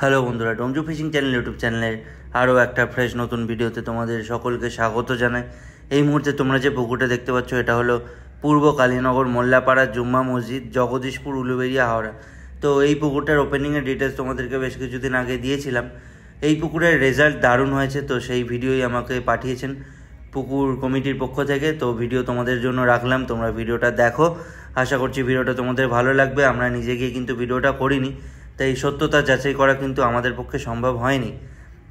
Hello বন্ধুরা, ডোমজু fishing channel YouTube চ্যানেলের আরও একটা ফ্রেশ নতুন ভিডিওতে তোমাদের সকলকে স্বাগত জানাই। এই মুহূর্তে তোমরা যে পুকুরটা দেখতে পাচ্ছ এটা হলো পূর্ব কালীনগর মোল্লাপাড়া জুম্মা মসজিদ, জগদীশপুর, উলুবেড়িয়া, হাওড়া। তো এই পুকুরটার ওপেনিংয়ের ডিটেলস তোমাদেরকে বেশ কিছুদিন আগে দিয়েছিলাম। এই পুকুরের রেজাল্ট দারুণ হয়েছে, তো সেই ভিডিওই আমাকে পাঠিয়েছেন পুকুর কমিটির পক্ষ থেকে। তো ভিডিও তোমাদের জন্য রাখলাম, তোমরা ভিডিওটা দেখো। আশা করছি ভিডিওটা তোমাদের ভালো লাগবে। আমরা নিজে গিয়ে কিন্তু ভিডিওটা করিনি, তাই সত্যতা যাচাই করা কিন্তু আমাদের পক্ষে সম্ভব হয়নি।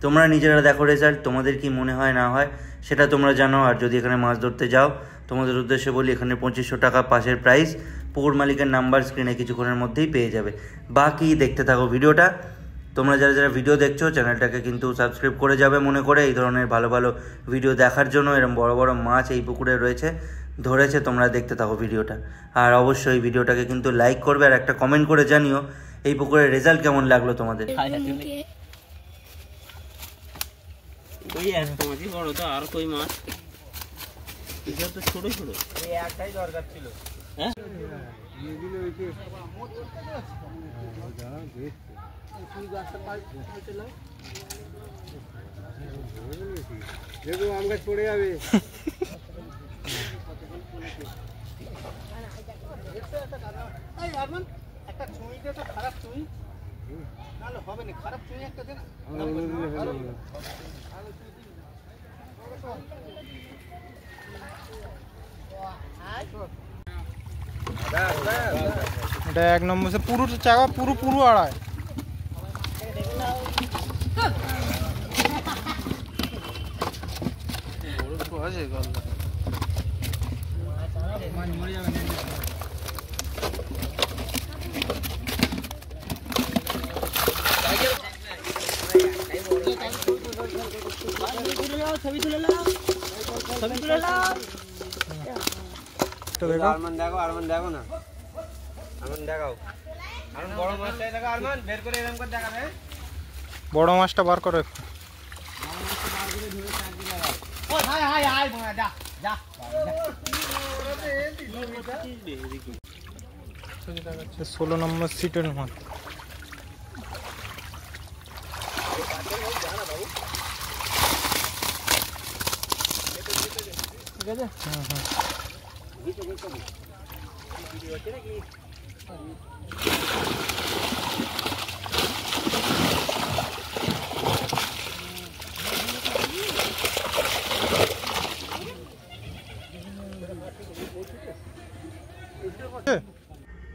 তোমরা নিজেরা দেখো রেজাল্ট, তোমাদের কি মনে হয় না হয় সেটা তোমরা জানো। আর যদি এখানে মাছ ধরতে যাও, তোমাদের উদ্দেশ্যে বলি, এখানে 2500 টাকা পাসের প্রাইস। পুকুর মালিকের নাম্বার স্ক্রিনে কিছুক্ষণের মধ্যেই পেয়ে যাবে। বাকি দেখতে থাকো ভিডিওটা। তোমরা যারা যারা ভিডিও দেখছো চ্যানেলটাকে কিন্তু সাবস্ক্রাইব করে যাবে মনে করে, এই ধরনের ভালো ভালো ভিডিও দেখার জন্য। এরকম বড় বড় মাছ এই পুকুরে রয়েছে, ধরেছে। তোমরা দেখতে থাকো ভিডিওটা, আর অবশ্যই ভিডিওটাকে কিন্তু লাইক করবে আর একটা কমেন্ট করে জানিও এই পুকুরের রেজাল্ট কেমন লাগলো তোমাদের। বড় তো আর কই মাছ তো ছোট ছোট একটাই দরকার ছিল। হ্যাঁ দেখো আম গাছ পড়ে যাবে। একটা চুই দে তো, খারাপ চুই নাহলে হবে না। খারাপ চুই একটা দে না। এটা 1 নম্বর সে পুরো চাকা পুরো আড়ায়। আরমান দেখো না, আরমান দেখাও। আরমান বড় মাছটা দেখো, আরমান বের করে এরকম করে দেখাবে। বড় মাছটা বার করো একটু। ও হাই হাই হাই যা যা। 16 নম্বর সিটের মাছ। ঠিক আছে, হ্যাঁ হ্যাঁ।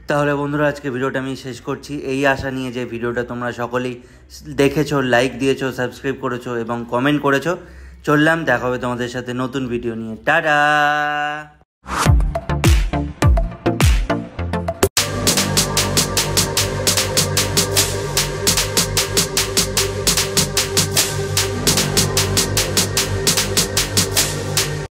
তাহলে বন্ধুরা, আজকে ভিডিওটা আমি শেষ করছি এই আশা নিয়ে যে ভিডিওটা তোমরা সকলেই দেখেছো, লাইক দিয়েছো, সাবস্ক্রাইব করেছো এবং কমেন্ট করেছো। চললাম, দেখা হবে তোমাদের সাথে নতুন ভিডিও নিয়ে। টাটা।